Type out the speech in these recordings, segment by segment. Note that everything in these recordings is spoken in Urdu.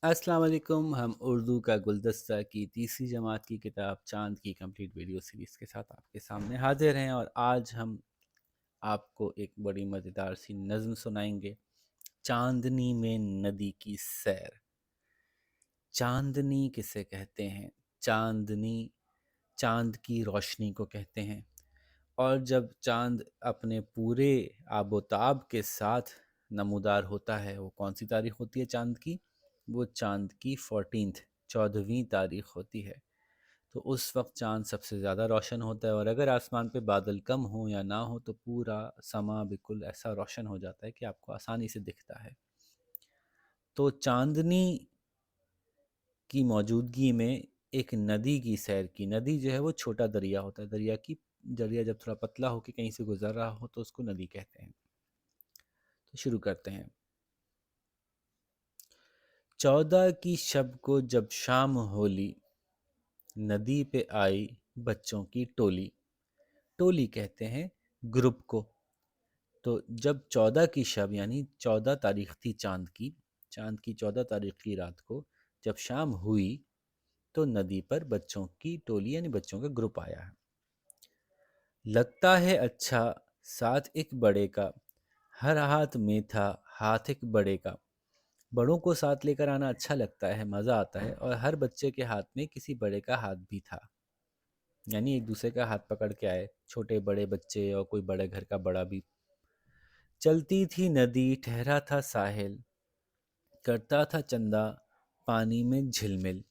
السلام علیکم. ہم اردو کا گلدستہ کی تیسری جماعت کی کتاب چاند کی کمپلیٹ ویڈیو سیریز کے ساتھ آپ کے سامنے حاضر ہیں، اور آج ہم آپ کو ایک بڑی مزیدار سی نظم سنائیں گے. چاندنی میں ندی کی سیر. چاندنی کسے کہتے ہیں؟ چاندنی چاند کی روشنی کو کہتے ہیں. اور جب چاند اپنے پورے آب و تاب کے ساتھ نمودار ہوتا ہے، وہ کون سی تاریخ ہوتی ہے چاند کی؟ وہ چاند کی 14ویں تاریخ ہوتی ہے. تو اس وقت چاند سب سے زیادہ روشن ہوتا ہے، اور اگر آسمان پہ بادل کم ہوں یا نہ ہو تو پورا سما بالکل ایسا روشن ہو جاتا ہے کہ آپ کو آسانی سے دکھتا ہے. تو چاندنی کی موجودگی میں ایک ندی کی سیر کی. ندی جو ہے وہ چھوٹا دریا ہوتا ہے. دریا جب تھوڑا پتلا ہو کے کہیں سے گزر رہا ہو تو اس کو ندی کہتے ہیں. تو شروع کرتے ہیں. 14 کی شب کو جب شام ہولی، ندی پہ آئی بچوں کی ٹولی. ٹولی کہتے ہیں گروپ کو. تو جب 14 کی شب یعنی 14 تاریخ تھی چاند کی 14 تاریخ کی رات کو جب شام ہوئی تو ندی پر بچوں کی ٹولی یعنی بچوں کا گروپ آیا ہے. لگتا ہے اچھا ساتھ ایک بڑے کا، ہر ہاتھ میں تھا ہاتھ ایک بڑے کا. بڑوں کو ساتھ لے کر آنا اچھا لگتا ہے، مزہ آتا ہے، اور ہر بچے کے ہاتھ میں کسی بڑے کا ہاتھ بھی تھا. یعنی ایک دوسرے کا ہاتھ پکڑ کے آئے، چھوٹے بڑے بچے اور کوئی بڑے گھر کا بڑا بھی. چلتی تھی ندی ٹھہرا تھا ساحل، کرتا تھا چندہ پانی میں جھلمل.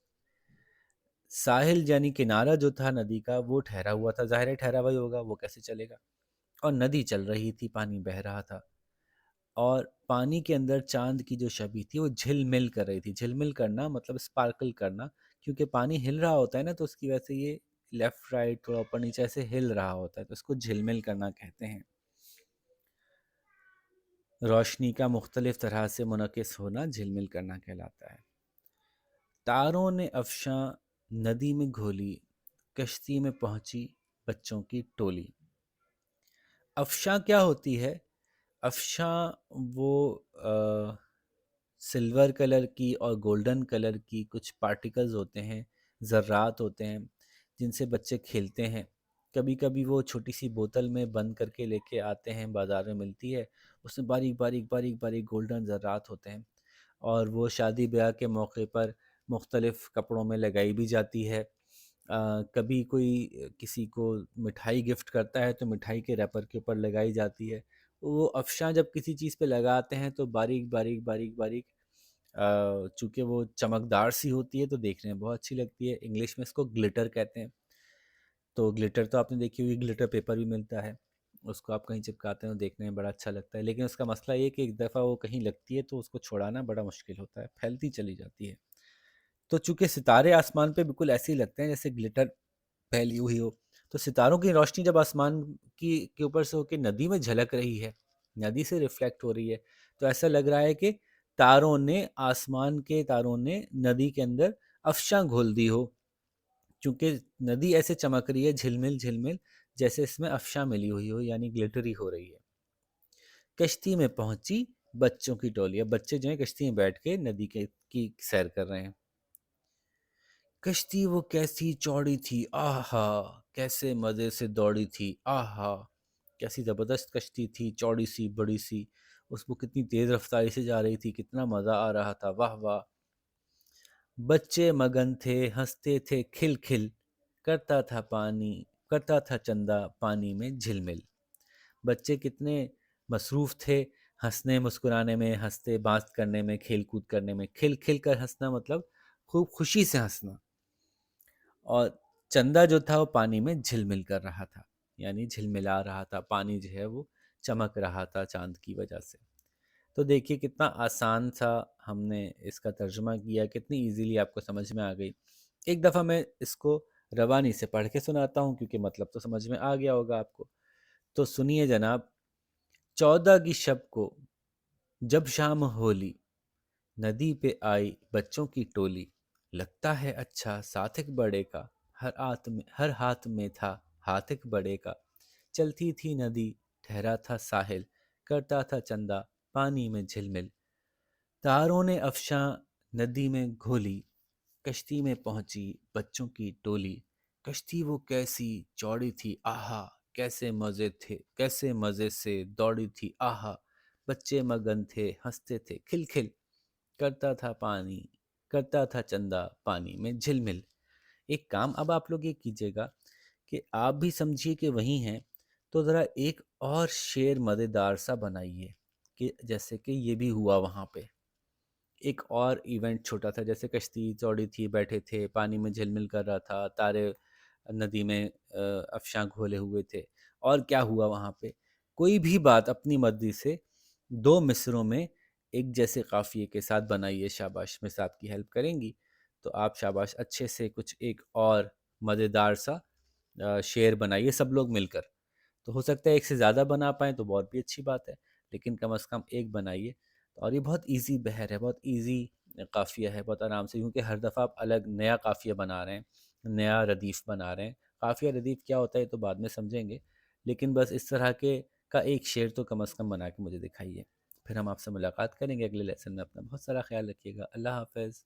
ساحل یعنی کنارہ جو تھا ندی کا وہ ٹھہرا ہوا تھا. ظاہر ہے ٹھہرا ہوا ہی ہوگا، وہ کیسے چلے گا. اور ندی چل رہی تھی، پانی بہہ رہا تھا، اور پانی کے اندر چاند کی جو شبیہ تھی وہ جھل مل کر رہی تھی. جھل مل کرنا مطلب اسپارکل کرنا، کیونکہ پانی ہل رہا ہوتا ہے نا، تو اس کی وجہ سے یہ لیفٹ رائٹ تھوڑا اوپر نیچے ایسے ہل رہا ہوتا ہے، تو اس کو جھل مل کرنا کہتے ہیں. روشنی کا مختلف طرح سے منعکس ہونا جھل مل کرنا کہلاتا ہے. تاروں نے افشاں ندی میں گھولی، کشتی میں پہنچی بچوں کی ٹولی. افشاں کیا ہوتی ہے؟ افشاں وہ سلور کلر کی اور گولڈن کلر کی کچھ پارٹیکلز ہوتے ہیں، ذرات ہوتے ہیں جن سے بچے کھیلتے ہیں. کبھی کبھی وہ چھوٹی سی بوتل میں بند کر کے لے کے آتے ہیں، بازار میں ملتی ہے. اس میں باریک باریک باریک باریک گولڈن ذرات ہوتے ہیں، اور وہ شادی بیاہ کے موقع پر مختلف کپڑوں میں لگائی بھی جاتی ہے. کبھی کوئی کسی کو مٹھائی گفٹ کرتا ہے تو مٹھائی کے ریپر کے اوپر لگائی جاتی ہے. وہ افشاں جب کسی چیز پہ لگاتے ہیں تو باریک باریک باریک باریک چونکہ وہ چمکدار سی ہوتی ہے تو دیکھنے میں بہت اچھی لگتی ہے. انگلش میں اس کو گلٹر کہتے ہیں. تو گلٹر تو آپ نے دیکھی ہوئی، گلٹر پیپر بھی ملتا ہے، اس کو آپ کہیں چپکاتے ہیں، دیکھنے میں بڑا اچھا لگتا ہے. لیکن اس کا مسئلہ یہ کہ ایک دفعہ وہ کہیں لگتی ہے تو اس کو چھڑانا بڑا مشکل ہوتا ہے، پھیلتی چلی جاتی ہے. تو چونکہ ستارے آسمان پہ بالکل ایسے ہی لگتے ہیں جیسے گلٹر پھیلی ہوئی ہو، تو ستاروں کی روشنی جب آسمان کے اوپر سے ہو کے ندی میں جھلک رہی ہے، ندی سے ریفلیکٹ ہو رہی ہے، تو ایسا لگ رہا ہے کہ آسمان کے تاروں نے ندی کے اندر افشاں گھول دی ہو. چونکہ ندی ایسے چمک رہی ہے جھلمل جھلمل، جیسے اس میں افشاں ملی ہوئی ہو، یعنی گلٹری ہو رہی ہے. کشتی میں پہنچی بچوں کی ٹولی. اب بچے جو ہیں کشتی میں بیٹھ کے ندی کی سیر کر رہے ہیں. کشتی وہ کیسی چوڑی تھی آہا، کیسے مزے سے دوڑی تھی آہا. کیسی زبردست کشتی تھی، چوڑی سی بڑی سی، اس کو کتنی تیز رفتاری سے جا رہی تھی، کتنا مزہ آ رہا تھا، واہ واہ. بچے مگن تھے ہنستے تھے کھل کھل، کرتا تھا چندہ پانی میں جھلمل. بچے کتنے مصروف تھے ہنسنے مسکرانے میں، ہنستے بات کرنے میں، کھیل کود کرنے میں. کھل کھل کر ہنسنا مطلب خوب خوشی سے ہنسنا. اور چندہ جو تھا وہ پانی میں جھلمل کر رہا تھا، یعنی جھلملا رہا تھا. پانی جو ہے وہ چمک رہا تھا چاند کی وجہ سے. تو دیکھیے کتنا آسان سا ہم نے اس کا ترجمہ کیا، کتنی ایزیلی آپ کو سمجھ میں آ گئی. ایک دفعہ میں اس کو روانی سے پڑھ کے سناتا ہوں کیونکہ مطلب تو سمجھ میں آ گیا ہوگا آپ کو. تو سنیے جناب. 14 کی شب کو جب شام ہولی، ندی پہ آئی بچوں کی ٹولی. لگتا ہے اچھا ساتھ ایک بڑے کا، ہر ہاتھ میں تھا ہاتھ ایک بڑے کا. چلتی تھی ندی ٹھہرا تھا ساحل، کرتا تھا چندہ پانی میں جھلمل. تاروں نے افشاں ندی میں گھولی، کشتی میں پہنچی بچوں کی ٹولی، کشتی وہ کیسی چوڑی تھی آہا، کیسے مزے تھے کیسے مزے سے دوڑی تھی آہا، بچے مگن تھے ہنستے تھے کھل کھل، کرتا تھا پانی کرتا تھا چندہ پانی میں جھل مل۔ ایک کام اب آپ لوگ یہ کیجیے گا کہ آپ بھی سمجھیے کہ وہی ہیں، تو ذرا ایک اور شعر مزیدار سا بنائیے کہ جیسے کہ یہ بھی ہوا وہاں پہ، ایک اور ایونٹ چھوٹا تھا، جیسے کشتی چوڑی تھی، بیٹھے تھے پانی میں جھل مل کر رہا تھا، تارے ندی میں افشاں گھولے ہوئے تھے، اور کیا ہوا وہاں پہ، کوئی بھی بات اپنی مرضی سے دو مصروں میں ایک جیسے قافیے کے ساتھ بنائیے۔ شاباش، مس آپ کی ہیلپ کریں گی تو آپ شاباش اچھے سے کچھ ایک اور مزیدار سا شعر بنائیے سب لوگ مل کر۔ تو ہو سکتا ہے ایک سے زیادہ بنا پائیں تو بہت بھی اچھی بات ہے، لیکن کم از کم ایک بنائیے۔ اور یہ بہت ایزی بحر ہے، بہت ایزی قافیہ ہے، بہت آرام سے، کیونکہ ہر دفعہ آپ الگ نیا قافیہ بنا رہے ہیں، نیا ردیف بنا رہے ہیں۔ قافیہ ردیف کیا ہوتا ہے تو بعد میں سمجھیں گے، لیکن بس اس طرح کے کا ایک شعر تو کم از کم بنا کے مجھے دکھائیے۔ پھر ہم آپ سے ملاقات کریں گے اگلے لیسن میں۔ اپنا بہت سارا خیال رکھیے گا۔ اللہ حافظ۔